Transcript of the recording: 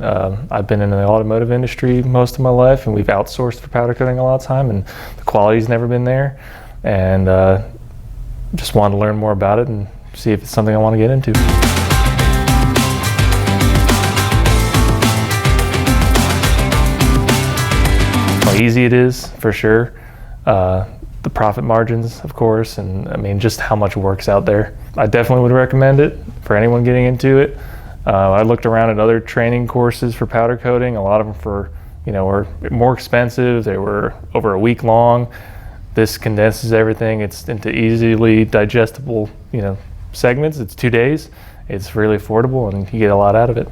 I've been in the automotive industry most of my life, and we've outsourced for powder coating a lot of time, and the quality's never been there. And just wanted to learn more about it and see if it's something I want to get into. How easy it is, for sure. The profit margins, of course, and I mean, just how much work's out there. I definitely would recommend it for anyone getting into it. I looked around at other training courses for powder coating. A lot of them were more expensive. They were over a week long. This condenses everything. It's into easily digestible, segments. It's 2 days. It's really affordable, and you get a lot out of it.